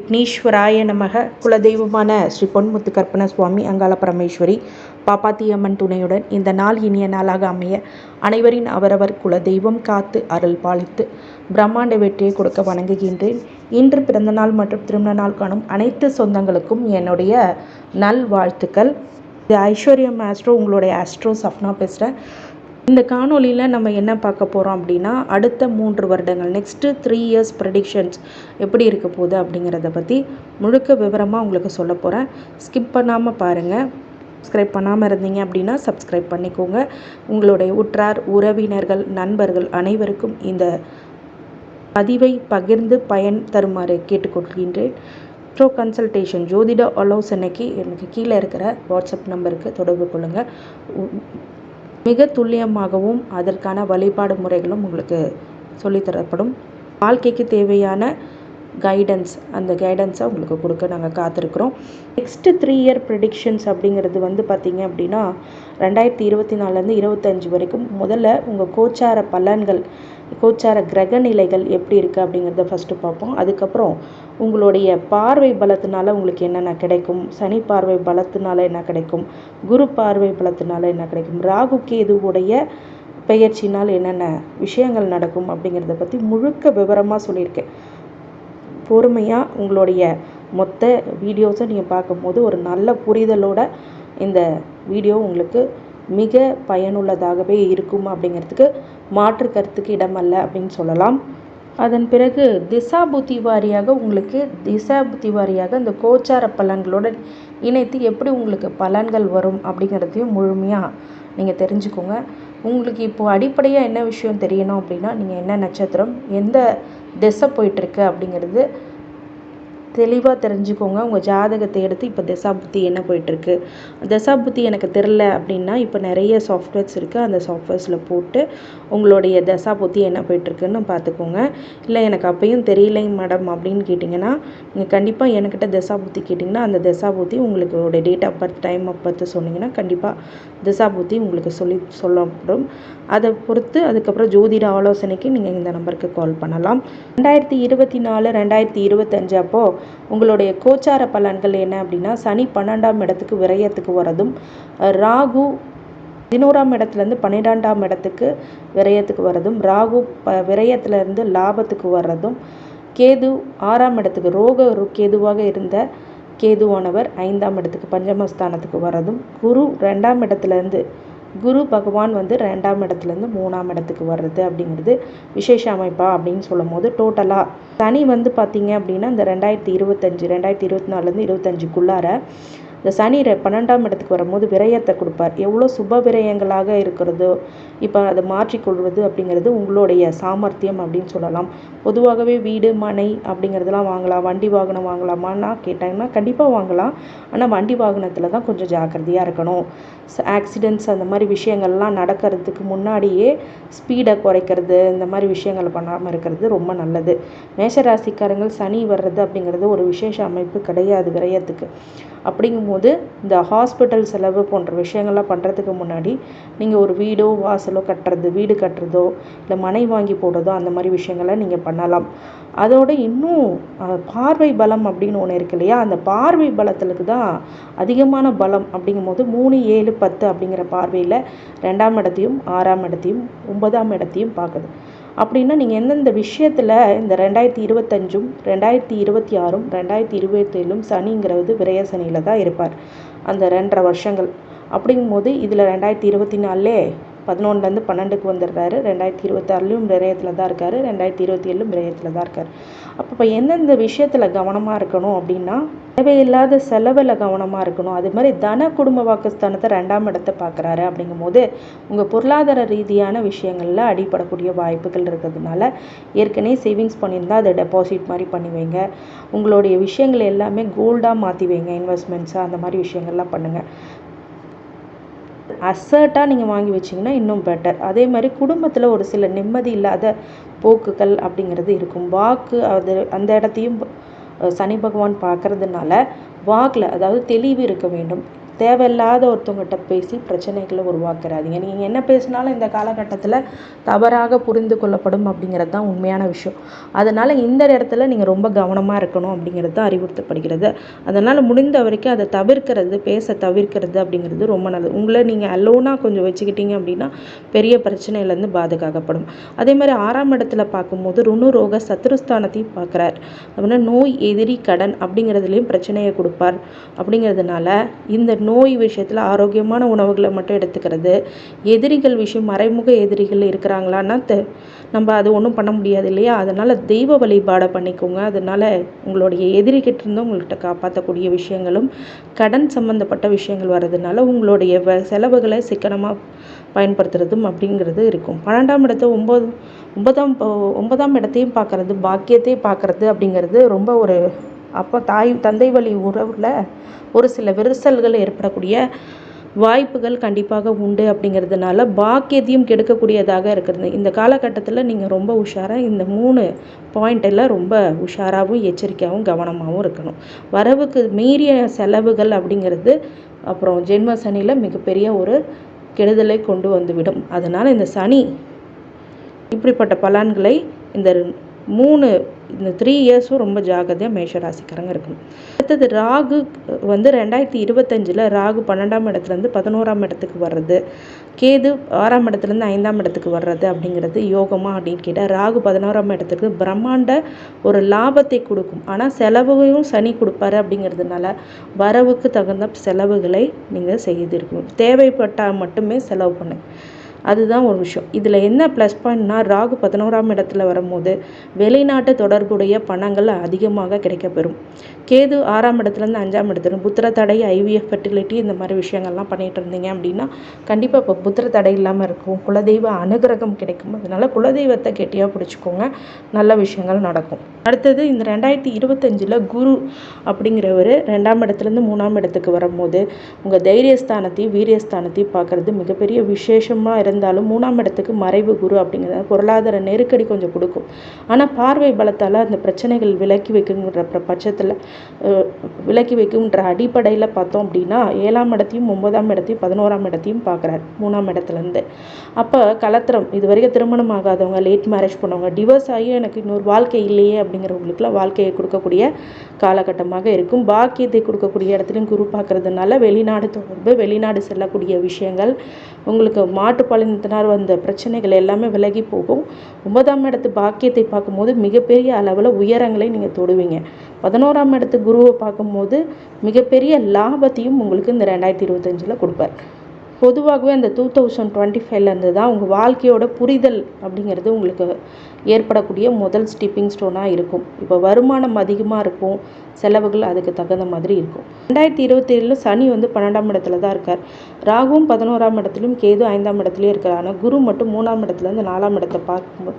விக்னேஸ்வராய நமக. குலதெய்வமான ஸ்ரீ பொன்முத்து கற்பன சுவாமி அங்காள பரமேஸ்வரி பாப்பாத்தியம்மன் துணையுடன் இந்த நாள் இனிய நாளாக அமைய அனைவரின் அவரவர் குலதெய்வம் காத்து அருள் பாலித்து பிரம்மாண்ட வெற்றியை கொடுக்க வணங்குகின்றேன். இன்று பிறந்தநாள் மற்றும் திருமண நாள் காணும் அனைத்து சொந்தங்களுக்கும் என்னுடைய நல்வாழ்த்துக்கள். இது ஐஸ்வர்யம் ஆஸ்ட்ரோ, உங்களுடைய ஆஸ்ட்ரோ சப்னா பேசுகிறேன். இந்த காணொலியில் நம்ம என்ன பார்க்க போகிறோம் அப்படின்னா, அடுத்த 3 வருடங்கள் நெக்ஸ்ட்டு 3 இயர்ஸ் ப்ரெடிக்ஷன்ஸ் எப்படி இருக்க போகுது அப்படிங்கிறத பற்றி முழுக்க விவரமாக உங்களுக்கு சொல்ல போகிறேன். ஸ்கிப் பண்ணாமல் பாருங்கள். சப்ஸ்கிரைப் பண்ணாமல் இருந்தீங்க அப்படின்னா சப்ஸ்கிரைப் பண்ணிக்கோங்க. உங்களுடைய உற்றார் உறவினர்கள் நண்பர்கள் அனைவருக்கும் இந்த பதிவை பகிர்ந்து பயன் தருமாறு கேட்டுக்கொள்கின்றேன். ப்ரோ கன்சல்டேஷன் ஜோதிட ஆலோசனைக்கு எனக்கு கீழே இருக்கிற வாட்ஸ்அப் நம்பருக்கு தொடர்பு கொள்ளுங்கள். மிக துல்லியமாகவும் அதற்கான வழிபாடு முறைகளும் உங்களுக்கு சொல்லித்தரப்படும். வாழ்க்கைக்கு தேவையான கைடன்ஸ், அந்த கைடன்ஸை உங்களுக்கு கொடுக்க நாங்கள் காத்திருக்கிறோம். நெக்ஸ்ட்டு 3 இயர் ப்ரெடிக்ஷன்ஸ் அப்படிங்கிறது பார்த்திங்க அப்படின்னா 2024லேருந்து 25 வரைக்கும் முதல்ல உங்கள் கோச்சார பலன்கள், கோச்சார கிரக நிலைகள் எப்படி இருக்குது அப்படிங்கிறத ஃபஸ்ட்டு பார்ப்போம். அதுக்கப்புறம் உங்களுடைய பார்வை பலத்தினால உங்களுக்கு என்னென்ன கிடைக்கும், சனி பார்வை பலத்தினால என்ன கிடைக்கும், குரு பார்வை பலத்தினால என்ன கிடைக்கும், ராகு கேதுவுடைய பெயர்ச்சினால் என்னென்ன விஷயங்கள் நடக்கும் அப்படிங்கிறத பற்றி முழுக்க விவரமாக சொல்லியிருக்கேன். பொறுமையாக உங்களுடைய மொத்த வீடியோஸை நீங்கள் பார்க்கும்போது ஒரு நல்ல புரிதலோட இந்த வீடியோ உங்களுக்கு மிக பயனுள்ளதாகவே இருக்கும் அப்படிங்கிறதுக்கு மாற்று கருத்துக்கு இடமல்ல அப்படின்னு சொல்லலாம். அதன் பிறகு திசா புத்தி வாரியாக உங்களுக்கு இந்த கோச்சார பலன்களோடு இணைத்து எப்படி உங்களுக்கு பலன்கள் வரும் அப்படிங்கிறதையும் முழுமையாக நீங்கள் தெரிஞ்சுக்கோங்க. உங்களுக்கு இப்போது அடிப்படையாக என்ன விஷயம் தெரியணும் அப்படின்னா, நீங்கள் என்ன நட்சத்திரம், எந்த திசை போயிட்டுருக்கு அப்படிங்கிறது தெளிவாக தெரிஞ்சுக்கோங்க. உங்கள் ஜாதகத்தை எடுத்து இப்போ தசாபுத்தி என்ன போயிட்டுருக்கு, தசாபுத்தி எனக்கு தெரில அப்படின்னா இப்போ நிறைய சாஃப்ட்வேர்ஸ் இருக்குது. அந்த சாஃப்ட்வேர்ஸில் போட்டு உங்களுடைய தசாபுத்தி என்ன போயிட்டுருக்குன்னு பார்த்துக்கோங்க. இல்லை எனக்கு அப்பையும் தெரியலைங்க மேடம் அப்படின்னு கேட்டிங்கன்னா, நீங்கள் கண்டிப்பாக என்கிட்ட தசாபுத்தி கேட்டிங்கன்னா அந்த தசாபுத்தி உங்களுடைய date of birth, time of birth சொன்னிங்கன்னா கண்டிப்பாக தசாபுத்தி உங்களுக்கு சொல்லப்படும். அதை பொறுத்து அதுக்கப்புறம் ஜோதிட ஆலோசனைக்கு நீங்கள் இந்த நம்பருக்கு கால் பண்ணலாம். 2024 2025 அப்போது உங்களுடைய கோச்சார பலன்கள் என்ன அப்படின்னா, சனி 12ஆம் இடத்துக்கு விரயத்துக்கு வரதும், ராகு 11ஆம் இடத்துலேருந்து 12ஆம் இடத்துக்கு விரயத்துக்கு வரதும், ராகு விரயத்திலேருந்து லாபத்துக்கு வர்றதும், கேது 6ஆம் இடத்துக்கு ரோக கேதுவாக இருந்த கேதுவானவர் 5ஆம் இடத்துக்கு பஞ்சமஸ்தானத்துக்கு வர்றதும், குரு 2ஆம் இடத்துலேருந்து குரு பகவான் 2ஆம் இடத்துலேருந்து 3ஆம் இடத்துக்கு வர்றது அப்படிங்கிறது விசேஷ அமைப்பா அப்படின்னு சொல்லும் போது, டோட்டலாக சனி பார்த்திங்க அப்படின்னா இந்த 2024லேருந்து 25க்குள்ளார இந்த சனி 12ஆம் இடத்துக்கு வரும்போது விரயத்தை கொடுப்பார். எவ்வளோ சுப விரயங்களாக இருக்கிறதோ இப்போ அதை மாற்றிக்கொள்வது அப்படிங்கிறது உங்களுடைய சாமர்த்தியம் அப்படின்னு சொல்லலாம். பொதுவாகவே வீடு மனை அப்படிங்கிறதுலாம் வாங்கலாம், வண்டி வாகனம் வாங்கலாமான்னா கேட்டாங்கன்னா கண்டிப்பாக வாங்கலாம். ஆனால் வண்டி வாகனத்தில் தான் கொஞ்சம் ஜாக்கிரதையாக இருக்கணும். ஆக்சிடென்ட்ஸ் அந்த மாதிரி விஷயங்கள்லாம் நடக்கிறதுக்கு முன்னாடியே ஸ்பீடை குறைக்கிறது, இந்த மாதிரி விஷயங்கள் பண்ணாமல் இருக்கிறது ரொம்ப நல்லது. மேஷராசிக்காரங்கள் சனி வர்றது அப்படிங்கிறது ஒரு விசேஷ அமைப்பு கிடையாது விரயத்துக்கு. அப்படிங்கும்போது இந்த ஹாஸ்பிட்டல் செலவு போன்ற விஷயங்கள்லாம் பண்ணுறதுக்கு முன்னாடி நீங்கள் ஒரு வீடோ வாசலோ கட்டுறது, வீடு கட்டுறதோ இல்லை மனை வாங்கி போடுறதோ அந்த மாதிரி விஷயங்களை நீங்கள் பண்ணலாம். அதோடு இன்னும் பார்வை பலம் அப்படின்னு ஒன்று இருக்கு இல்லையா, அந்த பார்வை பலத்துக்கு தான் அதிகமான பலம். அப்படிங்கும்போது 3, 7, 10 அப்படிங்கிற பார்வையில் 2ஆம் இடத்தையும் 6ஆம் இடத்தையும் 9ஆம் இடத்தையும் பார்க்குது. அப்படின்னா நீங்கள் எந்தெந்த விஷயத்தில் இந்த 2025ம் 2026ம் 2027ம் சனிங்கிறது விரய சனியில் தான் இருப்பார் அந்த 2.5 வருஷங்கள். அப்படிங்கும்போது இதில் 2024லே 11லேருந்து 12க்கு வந்துடுறாரு, 2026லையும் விரயத்தில் தான் இருக்கார், 2027லும் விரயத்தில் தான் இருக்கார். அப்போ எந்தெந்த விஷயத்தில் கவனமாக இருக்கணும் அப்படின்னா, தேவையில்லாத செலவில் கவனமாக இருக்கணும். அது மாதிரி தன குடும்ப வாக்குஸ்தானத்தை 2ஆம் இடத்தை பார்க்குறாரு. அப்படிங்கும்போது உங்கள் பொருளாதார ரீதியான விஷயங்களில் அடிப்படக்கூடிய வாய்ப்புகள் இருக்கிறதுனால ஏற்கனவே சேவிங்ஸ் பண்ணியிருந்தால் அதை டெபாசிட் மாதிரி பண்ணி வைங்க. உங்களுடைய விஷயங்கள் எல்லாமே கோல்டாக மாற்றி வைங்க, இன்வெஸ்ட்மெண்ட்ஸாக அந்த மாதிரி விஷயங்கள்லாம் பண்ணுங்கள். அசர்ட்டாக நீங்கள் வாங்கி வச்சிங்கன்னா இன்னும் பெட்டர். அதே மாதிரி குடும்பத்தில் ஒரு சில நிம்மதி இல்லாத போக்குகள் அப்படிங்கிறது இருக்கும். வாக்கு அந்த இடத்தையும் சனி பகவான் பார்க்கறதுனால வாக்கில் அதாவது தெளிவு இருக்க வேண்டும். தேவையில்லாத ஒருத்தவங்ககிட்ட பேசி பிரச்சனைகளை உருவாக்குறாதீங்க. நீங்கள் என்ன பேசினாலும் இந்த காலகட்டத்தில் தவறாக புரிந்து கொள்ளப்படும் அப்படிங்கிறது தான் உண்மையான விஷயம். அதனால் இந்த இடத்துல நீங்கள் ரொம்ப கவனமாக இருக்கணும் அப்படிங்கிறது தான் அறிவுறுத்தப்படுகிறது. அதனால் முடிந்த வரைக்கும் அதை தவிர்க்கிறது, தவிர்க்கிறது அப்படிங்கிறது ரொம்ப நல்லது. உங்களை நீங்கள் அலோனாக கொஞ்சம் வச்சுக்கிட்டீங்க அப்படின்னா பெரிய பிரச்சனையிலேருந்து பாதுகாக்கப்படும். அதே மாதிரி 6ஆம் இடத்துல பார்க்கும்போது ருணுரோக சத்துருஸ்தானத்தையும் பார்க்குறார். அப்படின்னா நோய், எதிரி, கடன் அப்படிங்கிறதுலையும் பிரச்சனையை கொடுப்பார். அப்படிங்கிறதுனால இந்த நோய் விஷயத்தில் ஆரோக்கியமான உணவுகளை மட்டும் எடுத்துக்கிறது, எதிரிகள் விஷயம், மறைமுக எதிரிகள் இருக்கிறாங்களான்னா நம்ம அது ஒன்றும் பண்ண முடியாது இல்லையா? அதனால் தெய்வ வழிபாடை பண்ணிக்கோங்க. அதனால் உங்களுடைய எதிரிகிட்ட இருந்து உங்கள்கிட்ட காப்பாற்றக்கூடிய விஷயங்களும், கடன் சம்மந்தப்பட்ட விஷயங்கள் வர்றதுனால உங்களுடைய செலவுகளை சிக்கனமாக பயன்படுத்துறதும் அப்படிங்கிறது இருக்கும். 12ஆம் இடத்தை ஒன்பதாம் இடத்தையும் பார்க்கறது, பாக்கியத்தையும் பார்க்கறது அப்படிங்கிறது ரொம்ப ஒரு அப்போ தந்தை வழி உறவில் ஒரு சில விரிசல்கள் ஏற்படக்கூடிய வாய்ப்புகள் கண்டிப்பாக உண்டு. அப்படிங்கிறதுனால பாக்கியத்தையும் கெடுக்கக்கூடியதாக இருக்கிறது. இந்த காலகட்டத்தில் நீங்கள் ரொம்ப உஷாராக இந்த 3 பாயிண்டில் ரொம்ப உஷாராகவும் எச்சரிக்கையாகவும் கவனமாகவும் இருக்கணும். வரவுக்கு மீறிய செலவுகள் அப்படிங்கிறது அப்புறம் ஜென்ம சனியில் மிகப்பெரிய ஒரு கெடுதலை கொண்டு வந்துவிடும். அதனால் இந்த சனி இப்படிப்பட்ட பலன்களை இந்த 3 இயர்ஸும் ரொம்ப ஜாகிரதையாக மேஷராசிக்காரங்க இருக்கணும். அடுத்தது ராகு 2025 ராகு 12ஆம் இடத்துலேருந்து 11ஆம் இடத்துக்கு வர்றது, கேது 6ஆம் இடத்துலேருந்து 5ஆம் இடத்துக்கு வர்றது அப்படிங்கிறது யோகமா அப்படின்னு கேட்டால், ராகு 11ஆம் இடத்துக்கு பிரம்மாண்ட ஒரு லாபத்தை கொடுக்கும். ஆனால் செலவையும் சனி கொடுப்பாரு. அப்படிங்கிறதுனால வரவுக்கு தகுந்த செலவுகளை நீங்கள் செய்திருக்கணும். தேவைப்பட்டால் மட்டுமே செலவு பண்ணு. அதுதான் ஒரு விஷயம். இதில் என்ன ப்ளஸ் பாயிண்ட்னா, ராகு 11ஆம் இடத்துல வரும்போது வெளிநாட்டு தொடர்புடைய பணங்கள் அதிகமாக கிடைக்கப்பெறும். கேது 6ஆம் இடத்துலேருந்து 5ஆம் இடத்துல புத்திர தடை, ஐவிஎஃப், ஃபெர்டிலிட்டி இந்த மாதிரி விஷயங்கள்லாம் பண்ணிகிட்டு இருந்தீங்க அப்படின்னா கண்டிப்பாக இப்போ புத்திர தடை இல்லாமல் இருக்கும். குலதெய்வ அனுகிரகம் கிடைக்கும். அதனால் குலதெய்வத்தை கெட்டியாக பிடிச்சிக்கோங்க, நல்ல விஷயங்கள் நடக்கும். அடுத்தது இந்த 2025 குரு அப்படிங்கிறவர் 2ஆம் இடத்துலேருந்து 3ஆம் இடத்துக்கு வரும்போது உங்கள் தைரியஸ்தானத்தையும் வீரியஸ்தானத்தையும் பார்க்குறது மிகப்பெரிய விசேஷமாக இருந்தாலும் 3ஆம் இடத்துக்கு மறைவு குரு அப்படிங்கிறது பொருளாதார நெருக்கடி கொஞ்சம் கொடுக்கும். ஆனால் பார்வை பலத்தால் அந்த பிரச்சனைகள் விலக்கி வைக்கும்ன்ற அடிப்படையில் பார்த்தோம் அப்படின்னா 7ஆம் இடத்தையும் 9ஆம் இடத்தையும் 11ஆம் இடத்தையும் பார்க்குறாரு 3ஆம் இடத்துலேருந்து. அப்போ கலத்திரம், இது வரைக்கும் திருமணம் ஆகாதவங்க, லேட் மேரேஜ் பண்ணவங்க, டிவோர்ஸ் ஆகி எனக்கு இன்னொரு வாழ்க்கை இல்லையே அப்படிங்கிறவங்களுக்குலாம் வாழ்க்கையை கொடுக்கக்கூடிய காலகட்டமாக இருக்கும். பாக்கியத்தை கொடுக்கக்கூடிய இடத்துலையும் குரு பார்க்கறதுனால வெளிநாடு தொடர்பு, வெளிநாடு செல்லக்கூடிய விஷயங்கள், உங்களுக்கு மாட்டுப்பாலினத்தினால் வந்த பிரச்சனைகள் எல்லாமே விலகி போகும். 9ஆம் இடத்து பாக்கியத்தை பார்க்கும்போது மிகப்பெரிய அளவில் உயரங்களை நீங்கள் தொடுவீங்க. 11ஆம் இடத்து குருவை பார்க்கும்போது மிகப்பெரிய லாபத்தையும் உங்களுக்கு இந்த 2025 கொடுப்பார். பொதுவாகவே அந்த 2025 தான் உங்கள் வாழ்க்கையோட புரிதல் அப்படிங்கிறது உங்களுக்கு ஏற்படக்கூடிய முதல் ஸ்டெப்பிங் ஸ்டோனாக இருக்கும். இப்போ வருமானம் அதிகமாக இருக்கும், செலவுகள் அதுக்கு தகுந்த மாதிரி இருக்கும். 2027 சனி 12ஆம் இடத்துல தான் இருக்கார். ராகுவும் 11ஆம் இடத்துலையும், கேது 5ஆம் இடத்துலையும் இருக்கார். ஆனால் குரு மட்டும் 3ஆம் இடத்துலேருந்து 4ஆம் இடத்தை பார்க்கும்போது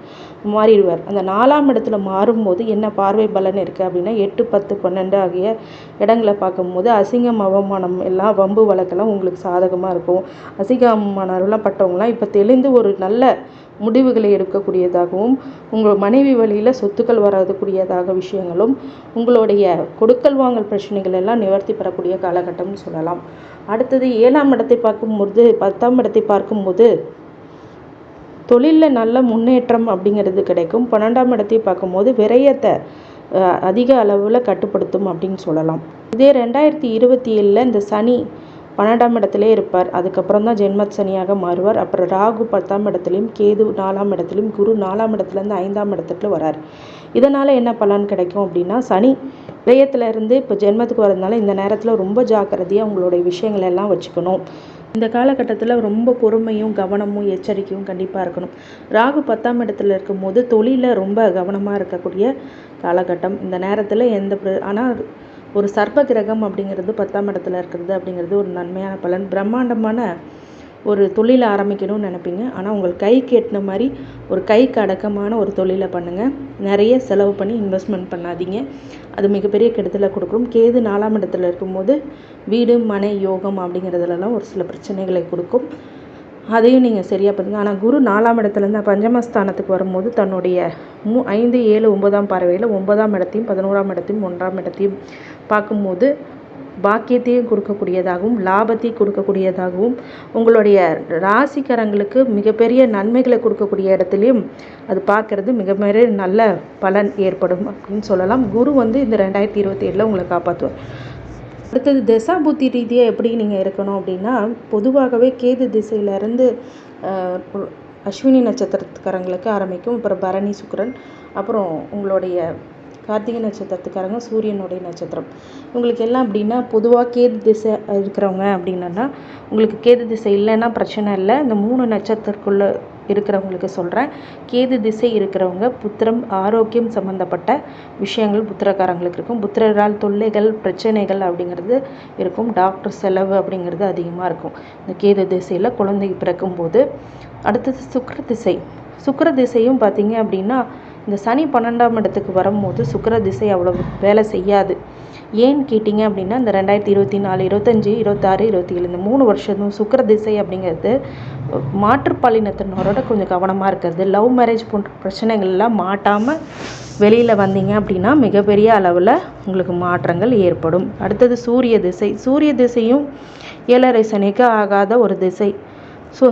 மாறிடுவார். அந்த 4ஆம் இடத்துல மாறும்போது என்ன பார்வை பலன் இருக்குது அப்படின்னா 8, 10, 12 ஆகிய இடங்களை பார்க்கும்போது அசிங்கம், அவமானம் எல்லாம், வம்பு வழக்கெல்லாம் உங்களுக்கு சாதகமாக இருக்கும். அசிங்கமானவர்களாம் பட்டவங்களாம் இப்போ தெளிந்து ஒரு நல்ல முடிவுகளை எடுக்கக்கூடியதாகவும், உங்கள் மனைவி வழியில் சொத்துக்கள் வரக்கூடியதாக விஷயங்களும், உங்களுடைய கொடுக்கல் வாங்கல் பிரச்சனைகள் எல்லாம் நிவர்த்தி பெறக்கூடிய காலகட்டம்னு சொல்லலாம். அடுத்தது 7ஆம் இடத்தை பார்க்கும்போது 10ஆம் இடத்தை பார்க்கும்போது தொழிலில் நல்ல முன்னேற்றம் அப்படிங்கிறது கிடைக்கும். 12ஆம் இடத்தை பார்க்கும்போது விரயத்தை அதிக அளவில் கட்டுப்படுத்தும் அப்படின்னு சொல்லலாம். இதே 2027 இந்த சனி 12ஆம் இடத்துலேயே இருப்பார். அதுக்கப்புறம் தான் ஜென்ம சனியாக மாறுவார். அப்புறம் ராகு 10ஆம் இடத்துலையும், கேது 4ஆம் இடத்துலையும், குரு 4ஆம் இடத்துலேருந்து 5ஆம் இடத்துக்கு வரார். இதனால் என்ன பலன் கிடைக்கும் அப்படின்னா, சனி விரயத்திலேருந்து இப்போ ஜென்மத்துக்கு வரதுனால இந்த நேரத்தில் ரொம்ப ஜாக்கிரதையாக உங்களுடைய விஷயங்கள் எல்லாம் வச்சுக்கணும். இந்த காலகட்டத்தில் ரொம்ப பொறுமையும் கவனமும் எச்சரிக்கையும் கண்டிப்பாக இருக்கணும். ராகு 10ஆம் இடத்துல இருக்கும்போது தொழிலில் ரொம்ப கவனமாக இருக்கக்கூடிய காலகட்டம். இந்த நேரத்தில் ஆனால் ஒரு சர்ப்ப கிரகம் அப்படிங்கிறது 10ஆம் இடத்துல இருக்கிறது அப்படிங்கிறது ஒரு நன்மையான பலன். பிரம்மாண்டமான ஒரு தொழிலை ஆரம்பிக்கணும்னு நினைப்பீங்க. ஆனால் உங்கள் கைக்கு எட்டின மாதிரி ஒரு கைக்கு அடக்கமான ஒரு தொழிலை பண்ணுங்கள். நிறைய செலவு பண்ணி இன்வெஸ்ட்மெண்ட் பண்ணாதீங்க, அது மிகப்பெரிய கெடுதலை கொடுக்கும். கேது 4ஆம் இடத்துல இருக்கும்போது வீடு, மனை, யோகம் அப்படிங்கிறதுலலாம் ஒரு சில பிரச்சனைகளை கொடுக்கும். அதையும் நீங்கள் சரியாக பண்ணுங்கள். ஆனால் குரு 4ஆம் இடத்துலேருந்து பஞ்சமஸ்தானத்துக்கு வரும்போது தன்னுடைய 5, 7, 9ஆம் பார்வையில் 9ஆம் இடத்தையும் 11ஆம் இடத்தையும் 1ஆம் இடத்தையும் பார்க்கும்போது பாக்கியத்தையும் கொடுக்கக்கூடியதாகவும் லாபத்தையும் கொடுக்கக்கூடியதாகவும் உங்களுடைய ராசிக்காரங்களுக்கு மிகப்பெரிய நன்மைகளை கொடுக்கக்கூடிய இடத்துலையும் அது பார்க்குறது மிகப்பெரிய நல்ல பலன் ஏற்படும் அப்படின்னு சொல்லலாம். குரு வந்து இந்த 2027 உங்களை காப்பாற்றுவார். அடுத்தது திசா புத்தி ரீதியாக எப்படி நீங்கள் இருக்கணும் அப்படின்னா, பொதுவாகவே கேது திசையிலேருந்து அஸ்வினி நட்சத்திரத்துக்காரங்களுக்கு ஆரம்பிக்கும். அப்புறம் பரணி சுக்கிரன், அப்புறம் உங்களுடைய கார்த்திகை நட்சத்திரத்துக்காரங்க சூரியனுடைய நட்சத்திரம். உங்களுக்கு எல்லாம் அப்படின்னா பொதுவாக கேது திசை இருக்கிறவங்க அப்படின்னா, உங்களுக்கு கேது திசை இல்லைன்னா பிரச்சனை இல்லை. இந்த 3 நட்சத்திரத்துக்குள்ளே இருக்கிறவங்களுக்கு சொல்கிறேன். கேது திசை இருக்கிறவங்க புத்திரம் ஆரோக்கியம் சம்மந்தப்பட்ட விஷயங்கள் புத்திரக்காரங்களுக்கு இருக்கும். புத்திரரால் தொல்லைகள் பிரச்சனைகள் அப்படிங்கிறது இருக்கும். டாக்டர் செலவு அப்படிங்கிறது அதிகமாக இருக்கும் இந்த கேது திசையில் குழந்தை பிறக்கும்போது. அடுத்தது சுக்கிர திசை. சுக்கிர திசையும் பார்த்தீங்க அப்படின்னா, இந்த சனி 12ஆம் இடத்துக்கு வரும்போது சுக்கிர திசை அவ்வளோ வேலை செய்யாது. ஏன்னு கேட்டிங்க அப்படின்னா, இந்த 2024, 25, 26, 27 இந்த 3 வருஷமும் சுக்கிர திசை அப்படிங்கிறது மாற்றுப்பாலினத்தினரோட கொஞ்சம் கவனமாக இருக்கிறது. லவ் மேரேஜ் போன்ற பிரச்சனைகள்லாம் மாட்டாமல் வெளியில் வந்தீங்க அப்படின்னா மிகப்பெரிய அளவில் உங்களுக்கு மாற்றங்கள் ஏற்படும். அடுத்தது சூரிய திசை. சூரிய திசையும் 7.5 சனிக்கு ஆகாத ஒரு திசை.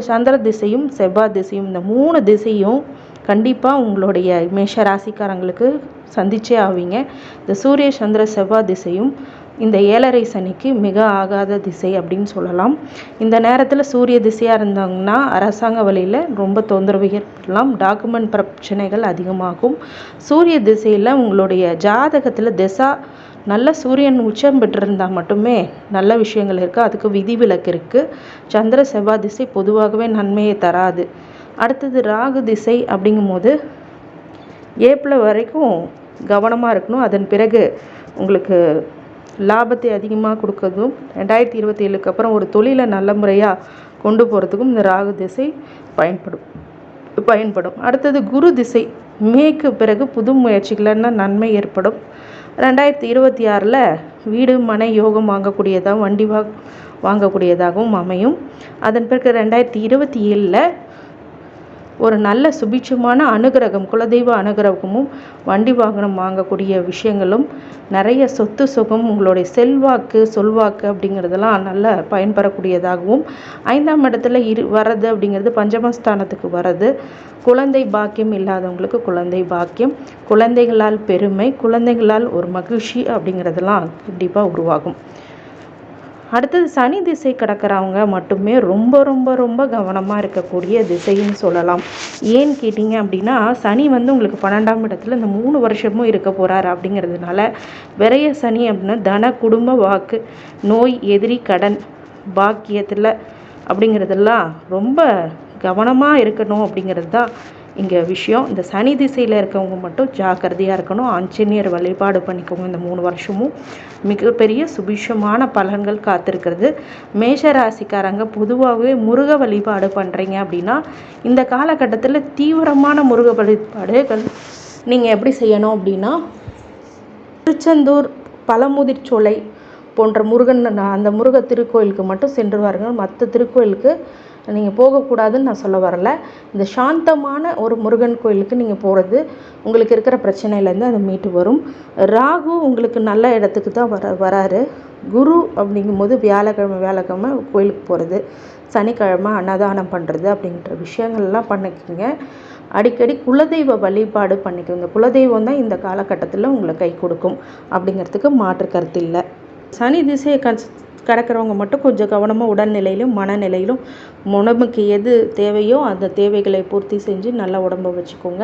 சந்திர திசையும் செவ்வாய் திசையும் இந்த 3 திசையும் கண்டிப்பாக உங்களுடைய மேஷ ராசிக்காரங்களுக்கு சந்திச்சே ஆவீங்க. இந்த சூரிய சந்திர செவ்வாய் திசையும் இந்த 7.5 சனிக்கு மிக ஆகாத திசை அப்படின்னு சொல்லலாம். இந்த நேரத்தில் சூரிய திசையாக இருந்தாங்கன்னா அரசாங்க வழியில் ரொம்ப தொந்தரவு ஏற்படலாம். டாக்குமெண்ட் பிரச்சனைகள் அதிகமாகும். சூரிய திசையில் உங்களுடைய ஜாதகத்தில் திசா நல்ல சூரியன் உச்சம் பெற்றிருந்தால் மட்டுமே நல்ல விஷயங்கள் இருக்குது. அதுக்கு விதிவிலக்கு இருக்குது. சந்திர செவ்வாய் திசை பொதுவாகவே நன்மையை தராது. அடுத்தது ராகு திசை அப்படிங்கும்போது ஏப்ரல் வரைக்கும் கவனமாக இருக்கணும். அதன் பிறகு உங்களுக்கு லாபத்தை அதிகமாக கொடுக்கறதும் 2027க்கு அப்புறம் ஒரு தொழிலை நல்ல முறையாக கொண்டு போகிறதுக்கும் இந்த ராகு திசை பயன்படும். அடுத்தது குரு திசை. மேற்கு பிறகு புது முயற்சிகள்னா நன்மை ஏற்படும். 2026 வீடு மனை யோகம் வாங்கக்கூடியதாகவும் வண்டி வாங்கக்கூடியதாகவும் அமையும். அதன் பிறகு 2027 ஒரு நல்ல சுபிட்சமான அனுகிரகம், குலதெய்வ அனுகிரகமும் வண்டி வாகனம் வாங்கக்கூடிய விஷயங்களும் நிறைய சொத்து சுகம் உங்களுடைய செல்வாக்கு சொல்வாக்கு அப்படிங்கிறதெல்லாம் நல்ல பயன்பெறக்கூடியதாகவும் 5ஆம் இடத்துல வர்றது அப்படிங்கிறது பஞ்சமஸ்தானத்துக்கு வர்றது. குழந்தை பாக்கியம் இல்லாதவங்களுக்கு குழந்தை பாக்கியம், குழந்தைகளால் பெருமை, குழந்தைகளால் ஒரு மகிழ்ச்சி அப்படிங்கிறதெல்லாம் கண்டிப்பாக உருவாகும். அடுத்தது சனி திசை கிடக்கிறவங்க மட்டுமே ரொம்ப ரொம்ப ரொம்ப கவனமாக இருக்கக்கூடிய திசைன்னு சொல்லலாம். ஏன்னு கேட்டிங்க அப்படின்னா, சனி வந்து உங்களுக்கு 12ஆம் இடத்துல இந்த 3 வருஷமும் இருக்க போகிறாரு. அப்படிங்கிறதுனால விரைய சனி அப்படின்னா தன குடும்ப வாக்கு நோய் எதிரி கடன் பாக்கியத்தில் அப்படிங்கிறதெல்லாம் ரொம்ப கவனமாக இருக்கணும் அப்படிங்கிறது தான் இங்கே விஷயம். இந்த சனி திசையில் இருக்கவங்க மட்டும் ஜாக்கிரதையாக இருக்கணும். ஆஞ்சநேயர் வழிபாடு பண்ணிக்கோங்க. இந்த 3 வருஷமும் மிகப்பெரிய சுபிஷமான பலன்கள் காத்திருக்கிறது. மேஷராசிக்காரங்க பொதுவாகவே முருக வழிபாடு பண்ணுறீங்க அப்படின்னா இந்த காலகட்டத்தில் தீவிரமான முருக வழிபாடுகள் நீங்கள் எப்படி செய்யணும் அப்படின்னா, திருச்செந்தூர் பழமுதிர்ச்சோலை போன்ற முருகன் அந்த முருக திருக்கோயிலுக்கு மட்டும் சென்று வாருங்கள். மற்ற திருக்கோயிலுக்கு நீங்கள் போகக்கூடாதுன்னு நான் சொல்ல வரல. இந்த சாந்தமான ஒரு முருகன் கோயிலுக்கு நீங்கள் போகிறது உங்களுக்கு இருக்கிற பிரச்சனையிலேருந்து அதை மீட்டு வரும். ராகு உங்களுக்கு நல்ல இடத்துக்கு தான் வராரு. குரு அப்படிங்கும்போது வியாழக்கிழமை கோயிலுக்கு போகிறது, சனிக்கிழமை அன்னதானம் பண்ணுறது அப்படிங்கிற விஷயங்கள்லாம் பண்ணிக்கோங்க. அடிக்கடி குலதெய்வ வழிபாடு பண்ணிக்கோங்க. குலதெய்வம் தான் இந்த காலகட்டத்தில் உங்களை கை கொடுக்கும் அப்படிங்கிறதுக்கு மாற்று கருத்து இல்லை. சனி திசையை கிடக்கிறவங்க மட்டும் கொஞ்சம் கவனமாக உடல்நிலையிலும் மனநிலையிலும் உடம்புக்கு எது தேவையோ அந்த தேவைகளை பூர்த்தி செஞ்சு நல்லா உடம்பை வச்சுக்கோங்க.